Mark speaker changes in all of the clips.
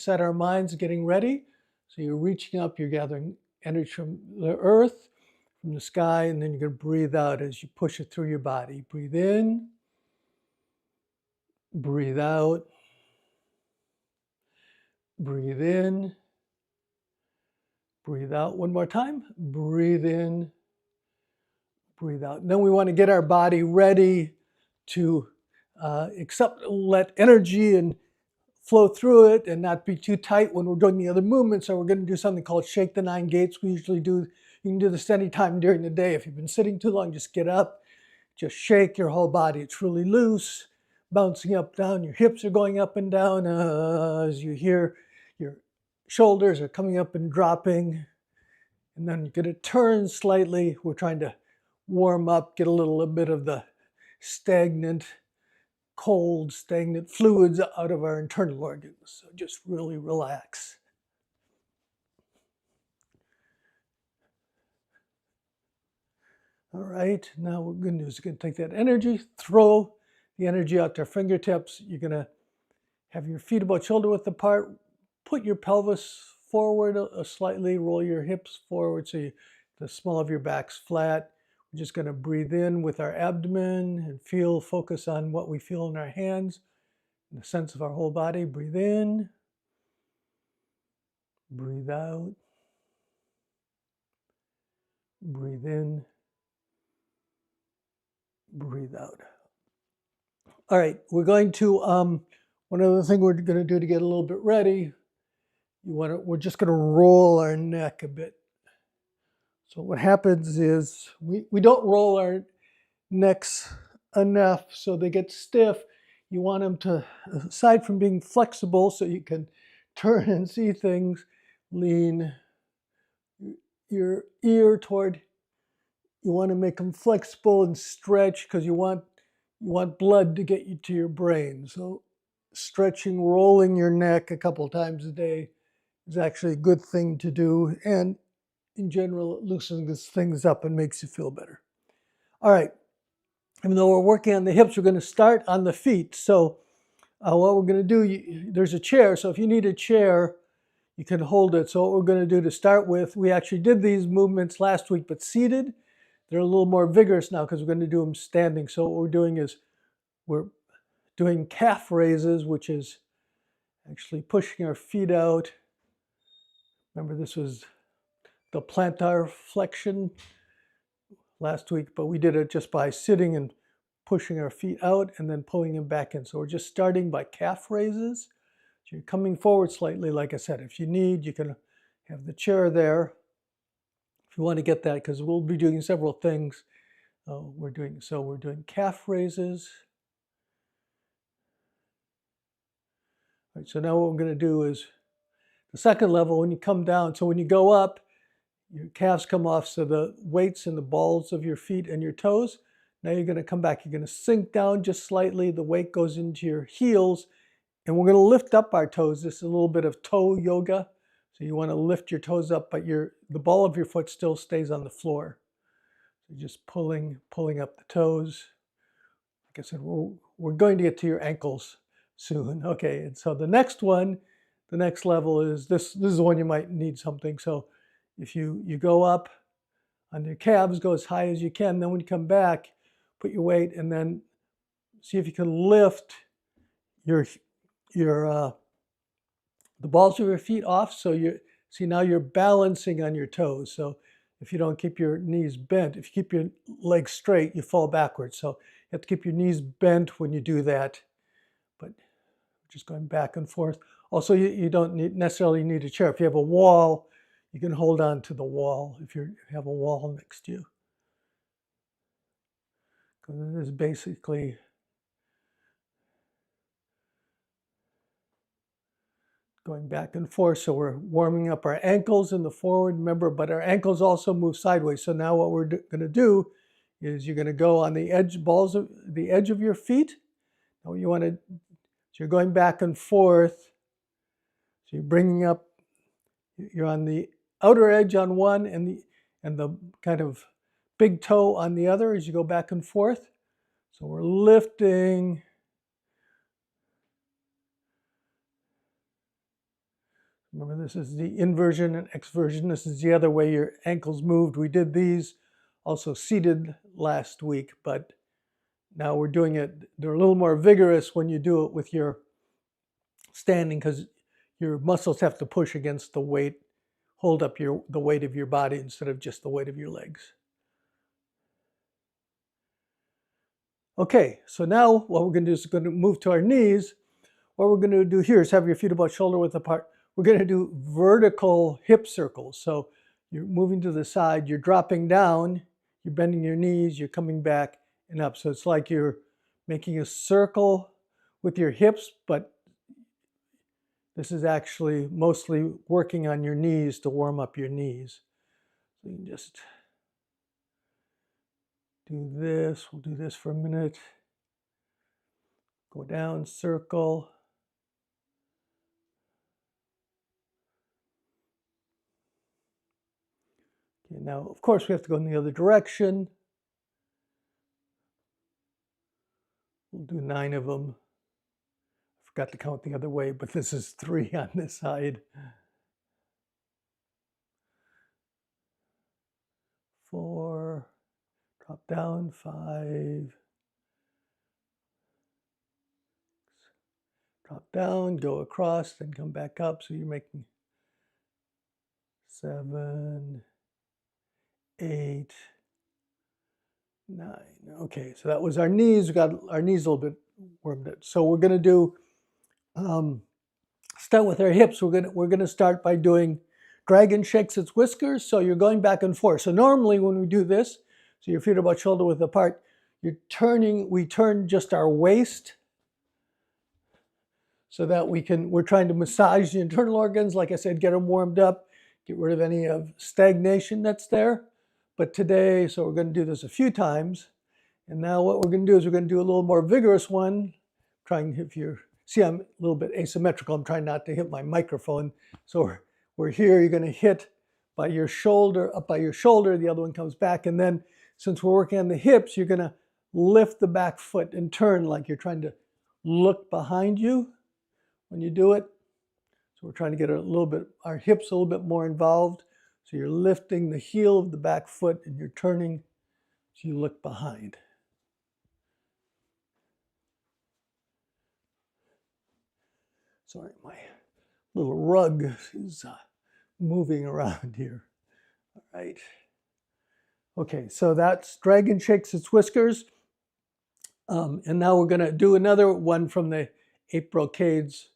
Speaker 1: set our minds getting ready. So you're reaching up, you're gathering energy from the earth, from the sky, and then you're going to breathe out as you push it through your body. Breathe in, breathe out, breathe in, breathe out. One more time. Breathe in, breathe out. And then we want to get our body ready to let energy and flow through it and not be too tight when we're doing the other movements. So we're going to do something called shake the 9 gates. We usually do, you can do this anytime during the day. If you've been sitting too long, just get up, just shake your whole body. It's really loose, bouncing up, down. Your hips are going up and down as you hear your shoulders are coming up and dropping. And then you're going to turn slightly. We're trying to warm up, get a little bit of the cold, stagnant fluids out of our internal organs. So just really relax. All right, now what we're going to do is we're going to take that energy, throw the energy out to our fingertips. You're going to have your feet about shoulder width apart. Put your pelvis forward slightly, roll your hips forward so the small of your back's flat. We're just going to breathe in with our abdomen and focus on what we feel in our hands, the sense of our whole body. Breathe in, breathe out, breathe in, breathe out. All right, we're going to, one other thing we're going to do to get a little bit ready, we're just going to roll our neck a bit. So what happens is we don't roll our necks enough so they get stiff. You want them to, aside from being flexible so you can turn and see things, lean your ear toward, you want to make them flexible and stretch because you want blood to get you to your brain. So stretching, rolling your neck a couple times a day is actually a good thing to do. And in general, it loosens things up and makes you feel better. All right. Even though we're working on the hips, we're going to start on the feet. So what we're going to do, there's a chair. So if you need a chair, you can hold it. So what we're going to do to start with, we actually did these movements last week, but seated. They're a little more vigorous now because we're going to do them standing. So what we're doing is we're doing calf raises, which is actually pushing our feet out. Remember, this was the plantar flexion last week, but we did it just by sitting and pushing our feet out and then pulling them back in. So we're just starting by calf raises. So you're coming forward slightly, like I said. If you need, you can have the chair there if you want to get that, because we'll be doing several things. We're doing calf raises. All right, so now what we're going to do is the second level, when you come down, so when you go up, your calves come off, so the weight's in the balls of your feet and your toes. Now you're going to come back. You're going to sink down just slightly. The weight goes into your heels, and we're going to lift up our toes. This is a little bit of toe yoga. So you want to lift your toes up, but the ball of your foot still stays on the floor. So just pulling up the toes. Like I said, we're going to get to your ankles soon. Okay, and so the next level is this. This is the one you might need something. So if you go up on your calves, go as high as you can. Then when you come back, put your weight and then see if you can lift the balls of your feet off. So now you're balancing on your toes. So if you don't keep your knees bent, if you keep your legs straight, you fall backwards. So you have to keep your knees bent when you do that. But just going back and forth. Also, you don't necessarily need a chair. If you have a wall, you can hold on to the wall if you have a wall next to you. Because it is basically going back and forth. So we're warming up our ankles in the forward, remember, but our ankles also move sideways. So now what we're going to do is you're going to go on the edge of your feet. Now you want to, so you're going back and forth. So you're bringing up, you're on the outer edge on one and the kind of big toe on the other as you go back and forth. So we're lifting. Remember, this is the inversion and exversion. This is the other way your ankles moved. We did these also seated last week, but now we're doing it. They're a little more vigorous when you do it with your standing because your muscles have to push against the weight, hold up the weight of your body instead of just the weight of your legs. Okay, so now what we're going to do is we're going to move to our knees. What we're going to do here is have your feet about shoulder width apart. We're going to do vertical hip circles. So you're moving to the side, you're dropping down, you're bending your knees, you're coming back and up. So it's like you're making a circle with your hips, but this is actually mostly working on your knees to warm up your knees. So you can just do this. We'll do this for a minute. Go down, circle. Okay, now, of course, we have to go in the other direction. We'll do 9 of them. I forgot to count the other way, but this is 3 on this side. 4, drop down, 5, drop down, go across, then come back up. So you're making 7, 8, 9. Okay, so that was our knees. We got our knees a little bit warmed up. So we're going to do start with our hips. We're gonna start by doing dragon shakes its whiskers. So you're going back and forth. So normally when we do this, so your feet are about shoulder width apart, we turn just our waist so that we're trying to massage the internal organs. Like I said, get them warmed up, get rid of any of stagnation that's there. But today, so we're going to do this a few times. And now what we're going to do is we're going to do a little more vigorous one. If you're, see, I'm a little bit asymmetrical. I'm trying not to hit my microphone. So we're here, you're going to hit by your shoulder, up by your shoulder. The other one comes back. And then since we're working on the hips, you're going to lift the back foot and turn like you're trying to look behind you when you do it. So we're trying to get our hips a little bit more involved. So you're lifting the heel of the back foot and you're turning so you look behind. Sorry, my little rug is moving around here. All right. Okay, so that's dragon shakes its whiskers. And now we're going to do another one from the 8 brocades.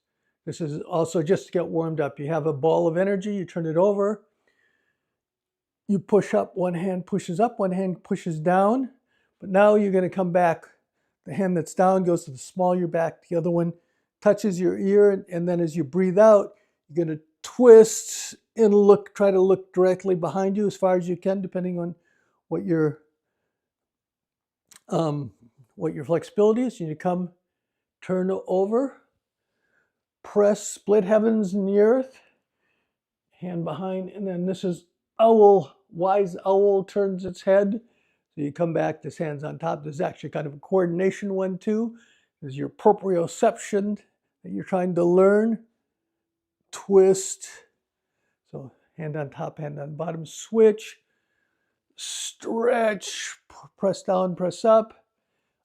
Speaker 1: This is also just to get warmed up. You have a ball of energy, you turn it over. You push up, one hand pushes up, one hand pushes down. But now you're going to come back. The hand that's down goes to the small of your back. The other one touches your ear. And then as you breathe out, you're going to twist and try to look directly behind you as far as you can, depending on what your flexibility is. You come, turn over, press, split heavens and the earth, hand behind, and then this is owl, wise owl turns its head. So you come back, this hand's on top. There's actually kind of a coordination one too. There's your proprioception that you're trying to learn. Twist. So hand on top, hand on bottom, switch, stretch, press down, press up.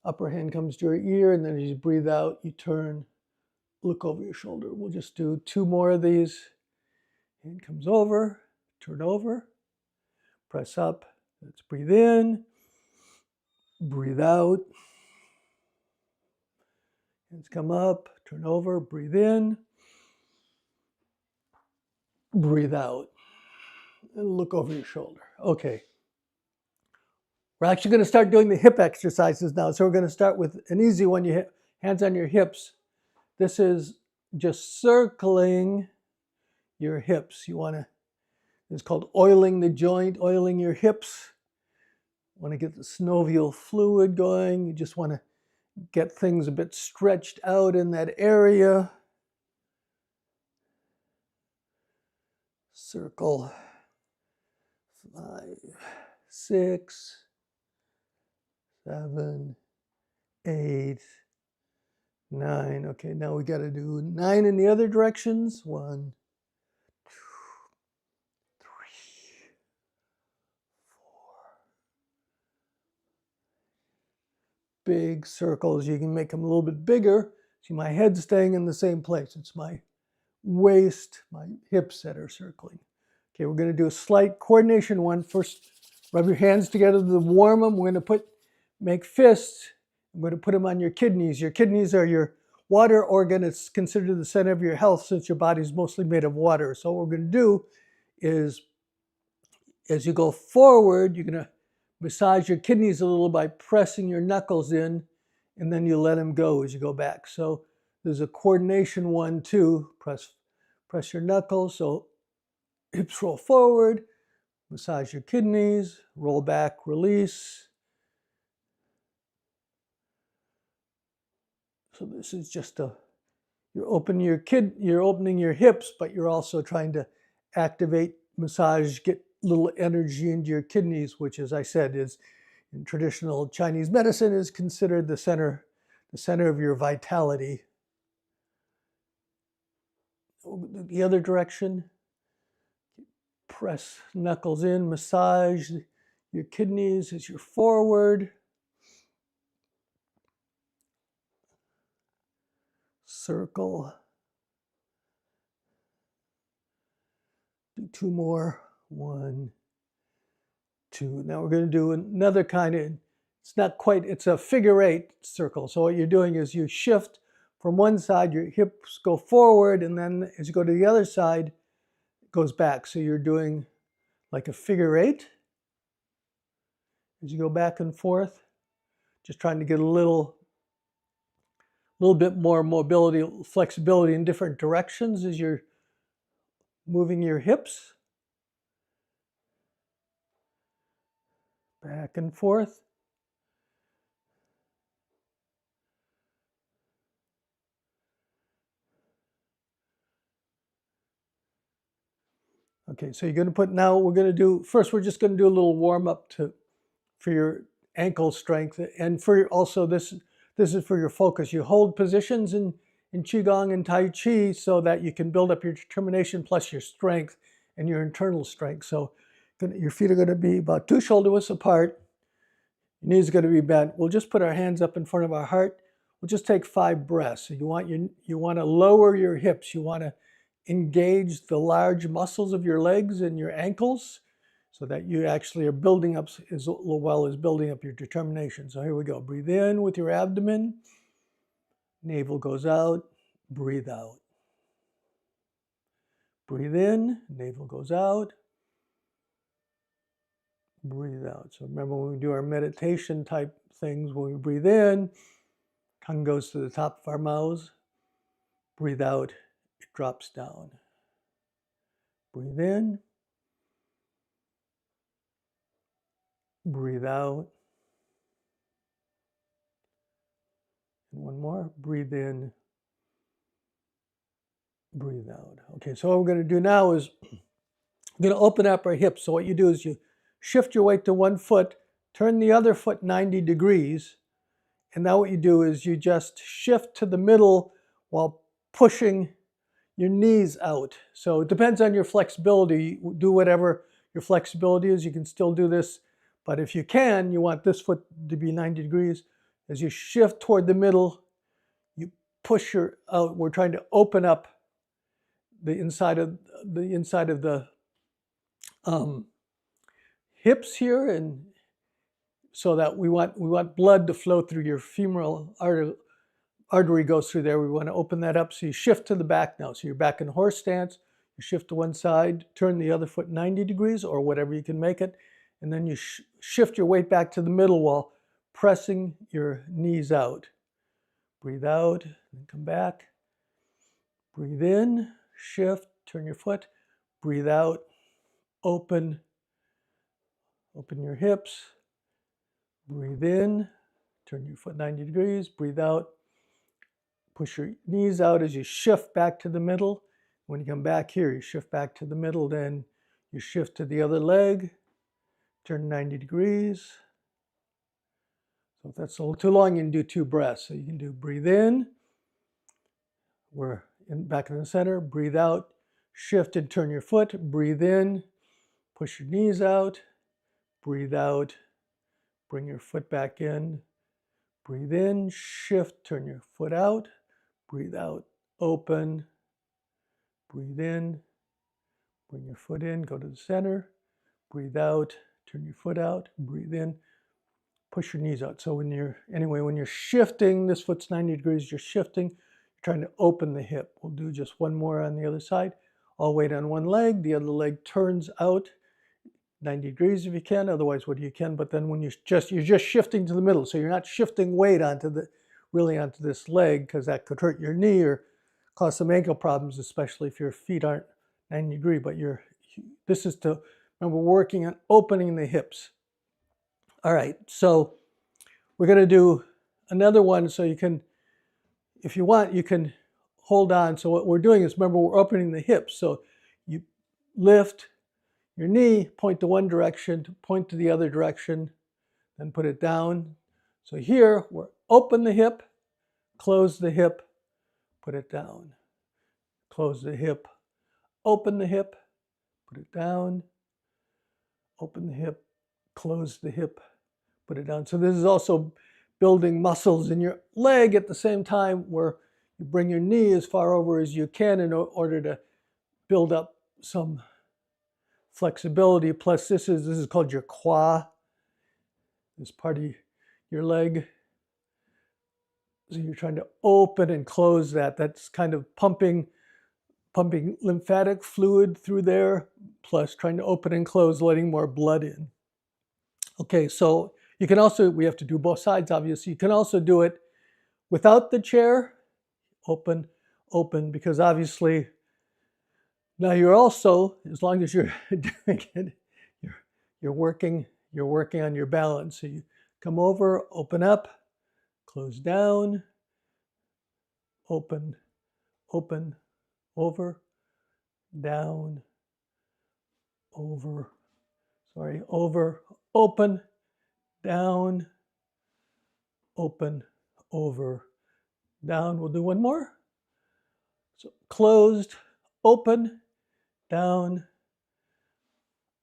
Speaker 1: Upper hand comes to your ear, and then as you breathe out, you turn, look over your shoulder. We'll just do 2 more of these. Hand comes over, turn over, press up. Let's breathe in, breathe out. Hands come up, turn over, breathe in, breathe out, and look over your shoulder. Okay. We're actually going to start doing the hip exercises now. So we're going to start with an easy one. You hit hands on your hips. This is just circling your hips. It's called oiling the joint, oiling your hips. Want to get the synovial fluid going. You just want to get things a bit stretched out in that area. Circle 5, 6, 7, 8, 9. Okay, now we got to do 9 in the other directions. 1, big circles. You can make them a little bit bigger. See, my head's staying in the same place. It's my waist, my hips that are circling. Okay, we're going to do a slight coordination one. First, rub your hands together to warm them. We're going to make fists. I'm going to put them on your kidneys. Your kidneys are your water organ. It's considered the center of your health since your body's mostly made of water. So what we're going to do is, as you go forward, you're going to massage your kidneys a little by pressing your knuckles in, and then you let them go as you go back. So there's a coordination 1, 2. Press your knuckles. So hips roll forward, massage your kidneys, roll back, release. So this is just you're opening your hips, but you're also trying to activate, massage, get little energy into your kidneys, which, as I said, is in traditional Chinese medicine is considered the center of your vitality. The other direction, press knuckles in, massage your kidneys as you're forward. Circle. Do 2 more. 1, 2. Now we're going to do another kind of, it's a figure 8 circle. So what you're doing is you shift from one side, your hips go forward, and then as you go to the other side, it goes back. So you're doing like a figure 8 as you go back and forth, just trying to get a little bit more mobility, flexibility in different directions as you're moving your hips. Back and forth. Okay, so we're just going to do a little warm up for your ankle strength, and this is for your focus. You hold positions in Qigong and Tai Chi so that you can build up your determination plus your strength and your internal strength. So your feet are going to be about 2 shoulder widths apart. Your knees are going to be bent. We'll just put our hands up in front of our heart. We'll just take 5 breaths. So you want to lower your hips. You want to engage the large muscles of your legs and your ankles so that you actually are building up as well as building up your determination. So here we go. Breathe in with your abdomen. Navel goes out. Breathe out. Breathe in. Navel goes out. Breathe out. So remember, when we do our meditation type things, when we breathe in, tongue goes to the top of our mouths. Breathe out, it drops down. Breathe in. Breathe out. And one more. Breathe in. Breathe out. Okay, so what we're going to do now is we're going to open up our hips. So what you do is you shift your weight to one foot, turn the other foot 90 degrees, and now what you do is you just shift to the middle while pushing your knees out. So it depends on your flexibility. Do whatever your flexibility is. You can still do this, but if you can, you want this foot to be 90 degrees. As you shift toward the middle, you push out. We're trying to open up the inside of the hips here, and so that we want blood to flow through your femoral artery goes through there. We want to open that up. So you shift to the back now. So you're back in horse stance. You shift to one side, turn the other foot 90 degrees or whatever you can make it, and then you shift your weight back to the middle while pressing your knees out. Breathe out and come back. Breathe in, shift, turn your foot. Breathe out, open your hips. Breathe in, turn your foot 90 degrees. Breathe out, push your knees out as you shift back to the middle. When you come back here, you shift back to the middle, then you shift to the other leg, turn 90 degrees. So if that's a little too long, you can do 2 breaths. So you can do breathe in, we're back in the center, breathe out, shift and turn your foot, breathe in, push your knees out, breathe out, bring your foot back in, Breathe in, shift, turn your foot out. Breathe out, open. Breathe in, bring your foot in, go to the center. Breathe out, turn your foot out. Breathe in, push your knees out. So when you're shifting, this foot's 90 degrees, you're shifting, you're trying to open the hip. We'll do just one more on the other side. All weight on one leg, the other leg turns out 90 degrees if you can, otherwise what you can, but then when you're just shifting to the middle, so you're not shifting weight onto this leg, because that could hurt your knee or cause some ankle problems, especially if your feet aren't 90 degrees, but this is to, remember, working on opening the hips. All right, so we're going to do another one, so you can, if you want, you can hold on. So what we're doing is, remember, we're opening the hips, so you lift your knee, point to one direction, point to the other direction, then put it down. So here, we're open the hip, close the hip, put it down. Close the hip, open the hip, put it down. Open the hip, close the hip, put it down. So this is also building muscles in your leg at the same time, where you bring your knee as far over as you can in order to build up some flexibility. Plus this is called your quad, this part of your leg. So you're trying to open and close that. That's kind of pumping lymphatic fluid through there, plus trying to open and close, letting more blood in. Okay, so you can also, we have to do both sides, obviously. You can also do it without the chair, open, open, because obviously now you're also, as long as you're doing it, you're working on your balance. So you come over, open up, close down, open, open, over, down, over, open, down, open, over, down. We'll do one more. So closed, open, down,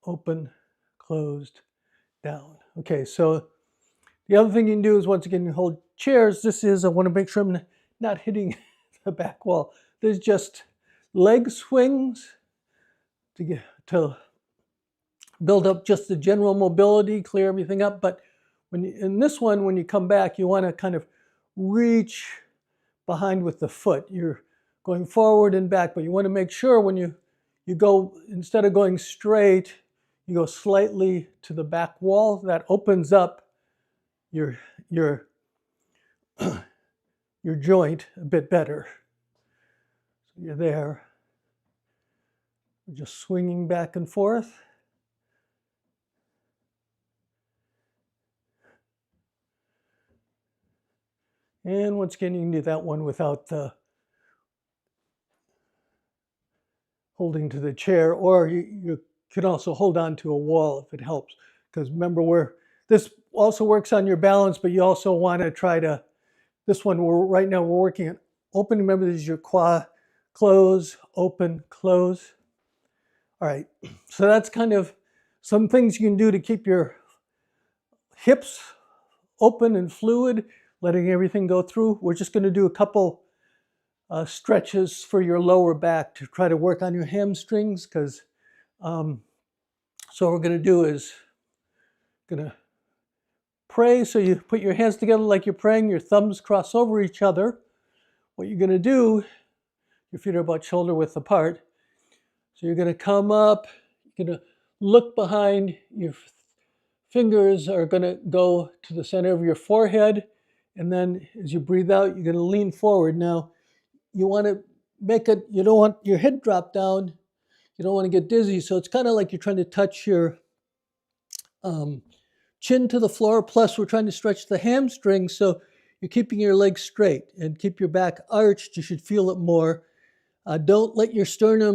Speaker 1: open, closed, down. Okay, so the other thing you can do is, once again, you hold chairs. This is, I want to make sure I'm not hitting the back wall. There's just leg swings to build up just the general mobility, clear everything up. But in this one, when you come back, you want to kind of reach behind with the foot. You're going forward and back, but you want to make sure when you go, instead of going straight, you go slightly to the back wall. That opens up your joint a bit better. So you're there. We're just swinging back and forth. And once again, you can do that one without holding to the chair, or you can also hold on to a wall if it helps. Because remember, this also works on your balance, but you also want to try to, this one, right now we're working on open. Remember, this is your quad, close, open, close. All right, so that's kind of some things you can do to keep your hips open and fluid, letting everything go through. We're just going to do a couple stretches for your lower back to try to work on your hamstrings, because so what we're going to do is going to pray. So you put your hands together like you're praying, your thumbs cross over each other. What you're going to do, your feet are about shoulder width apart. So you're going to come up, you're going to look behind, your fingers are going to go to the center of your forehead, and then as you breathe out, you're going to lean forward. Now, you want to make it, you don't want your head drop down, you don't want to get dizzy, so it's kind of like you're trying to touch your chin to the floor, plus we're trying to stretch the hamstrings, so you're keeping your legs straight and keep your back arched. You should feel it more. Don't let your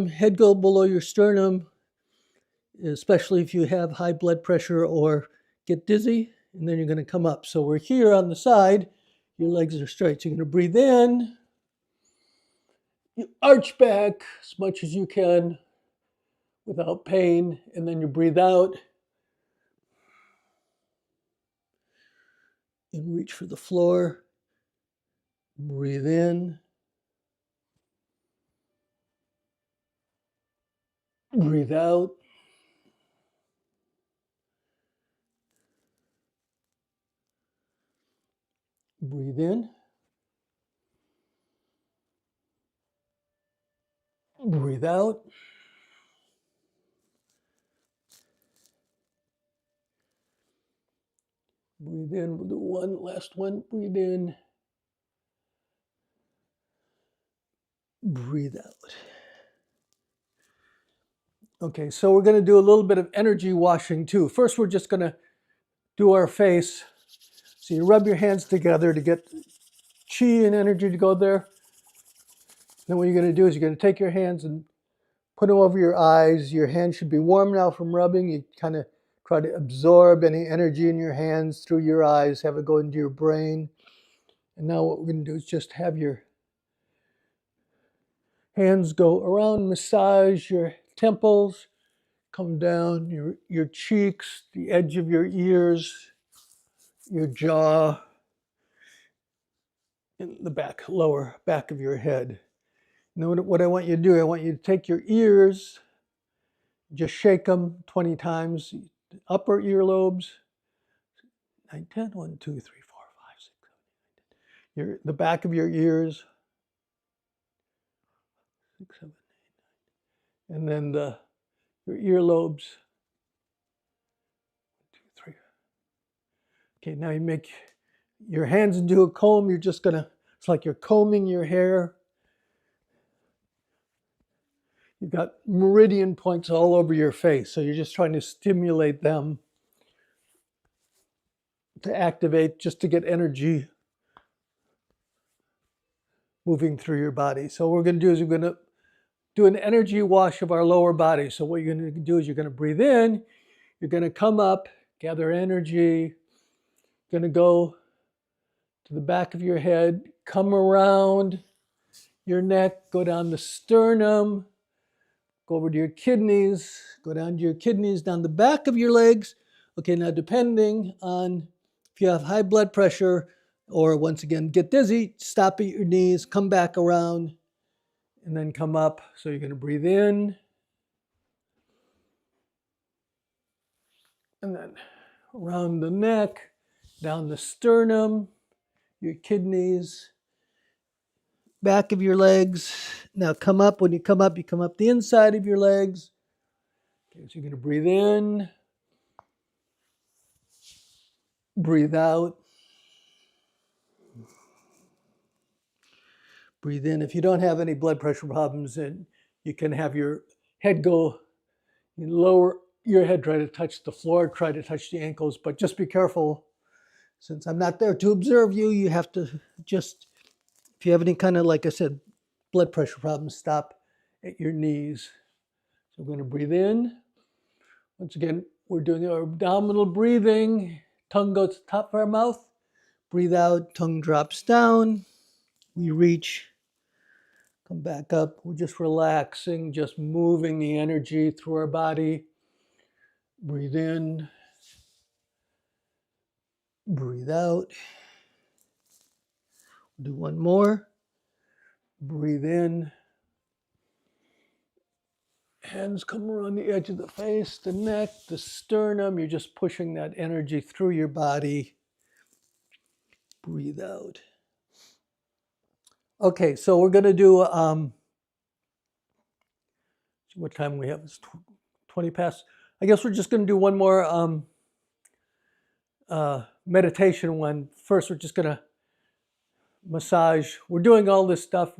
Speaker 1: head go below your sternum, especially if you have high blood pressure or get dizzy, and then you're going to come up. So we're here on the side, your legs are straight. So you're going to breathe in, you arch back as much as you can without pain, and then you breathe out. and reach for the floor. Breathe in. Breathe out. Breathe in. Breathe out. Breathe in. We'll do one last one. Breathe in. Breathe out. Okay, so we're going to do a little bit of energy washing too. First, we're just going to do our face. So you rub your hands together to get chi and energy to go there. Then what you're going to do is you're going to take your hands and put them over your eyes. Your hands should be warm now from rubbing. You kind of try to absorb any energy in your hands through your eyes, have it go into your brain. And now what we're going to do is just have your hands go around, massage your temples, come down your cheeks, the edge of your ears, your jaw, and the lower back of your head. Now what I want you to do, I want you to take your ears, just shake them 20 times, upper earlobes, 9, 10, 1, 2, 3, 4, 5, 6, 7, 8, the back of your ears, 6, 7, 8, 9, and then your earlobes, 1, 2, 3. Okay, now you make your hands into a comb. You're just gonna, it's like you're combing your hair. You've got meridian points all over your face, so you're just trying to stimulate them to activate, just to get energy moving through your body. So what we're going to do is we're going to do an energy wash of our lower body. So what you're going to do is you're going to breathe in, you're going to come up, gather energy, you're going to go to the back of your head, come around your neck, go down the sternum, go over to your kidneys, go down to your kidneys, down the back of your legs. Okay, now depending on if you have high blood pressure or once again get dizzy, stop at your knees, come back around, and then come up. So you're going to breathe in, and then around the neck, down the sternum, your kidneys, back of your legs. Now come up. When you come up the inside of your legs. Okay, so you're going to breathe in, breathe out. Breathe in. If you don't have any blood pressure problems, then you can have your head go, you lower your head, try to touch the floor, try to touch the ankles, but just be careful. Since I'm not there to observe you, you have to just, if you have any kind of, like I said, blood pressure problems, stop at your knees. So we're going to breathe in. Once again, we're doing our abdominal breathing. Tongue goes to the top of our mouth. Breathe out, tongue drops down. We reach, come back up. We're just relaxing, just moving the energy through our body. Breathe in. Breathe out. Do one more. Breathe in. Hands come around the edge of the face, the neck, the sternum. You're just pushing that energy through your body. Breathe out. Okay, so we're going to do, what time we have? It's 20 past. I guess we're just going to do one more meditation one. First, we're just going to massage. We're doing all this stuff.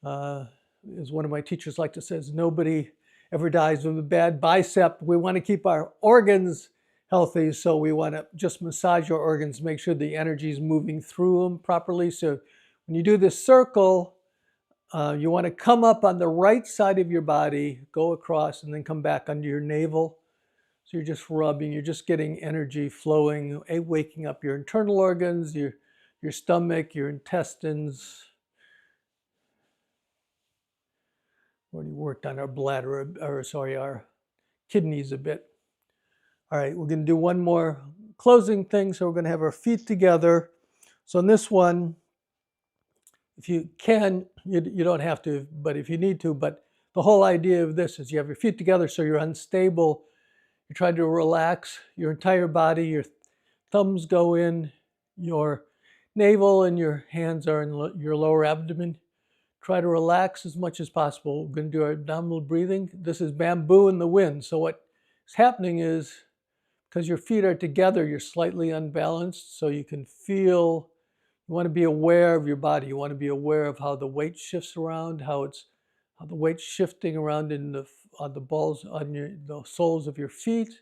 Speaker 1: As one of my teachers like to say, nobody ever dies with a bad bicep. We want to keep our organs healthy, so we want to just massage your organs, make sure the energy is moving through them properly. So when you do this circle, you want to come up on the right side of your body, go across, and then come back under your navel. So you're just rubbing, you're just getting energy flowing, waking up your internal organs, your stomach, your intestines. Already worked on our bladder, our kidneys a bit. All right, we're going to do one more closing thing. So we're going to have our feet together. So in this one, if you can, you don't have to, but if you need to, but the whole idea of this is you have your feet together so you're unstable. You try to relax your entire body. Your thumbs go in your navel and your hands are in your lower abdomen. Try to relax as much as possible. We're going to do our abdominal breathing. This is bamboo in the wind. So what is happening is, because your feet are together, you're slightly unbalanced, so you can feel. You want to be aware of your body. You want to be aware of how the weight shifts around, how the weight's shifting around on the balls, on the soles of your feet,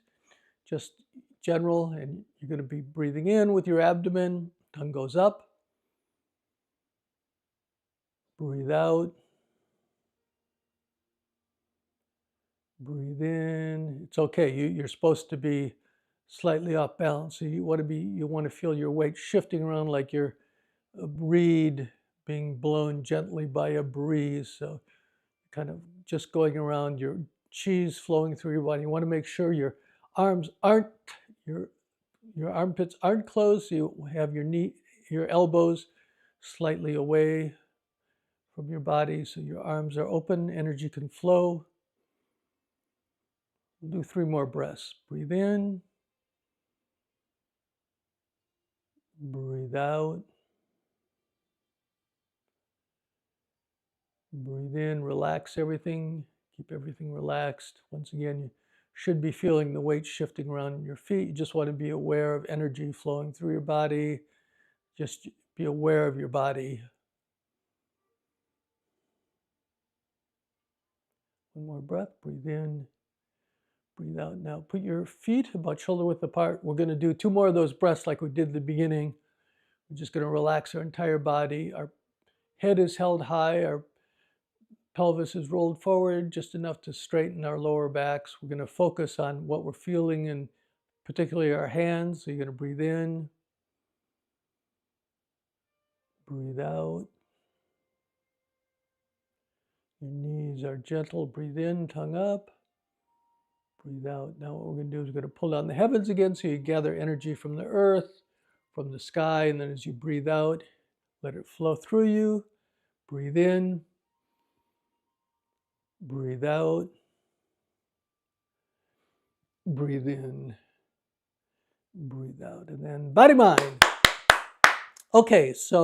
Speaker 1: just general. And you're going to be breathing in with your abdomen. Tongue goes up. Breathe out. Breathe in. It's okay. You're supposed to be slightly off balance. So you want to feel your weight shifting around like you're a reed being blown gently by a breeze. So kind of just going around, your chi's flowing through your body. You want to make sure your arms aren't, your armpits aren't closed. So you have your elbows slightly away from your body. So your arms are open, energy can flow. We'll do 3 more breaths. Breathe in. Breathe out. Breathe in, relax everything, keep everything relaxed. Once again, you should be feeling the weight shifting around your feet. You just want to be aware of energy flowing through your body. Just be aware of your body. 1 more breath, breathe in, breathe out. Now put your feet about shoulder width apart. We're going to do 2 more of those breaths like we did at the beginning. We're just going to relax our entire body. Our head is held high, our pelvis is rolled forward just enough to straighten our lower backs. We're going to focus on what we're feeling, and particularly our hands. So you're going to breathe in, breathe out. Your knees are gentle. Breathe in, tongue up, breathe out. Now what we're going to do is we're going to pull down the heavens again, so you gather energy from the earth, from the sky, and then as you breathe out, let it flow through you. Breathe in, breathe out, breathe in, breathe out, and then body mind. Okay, so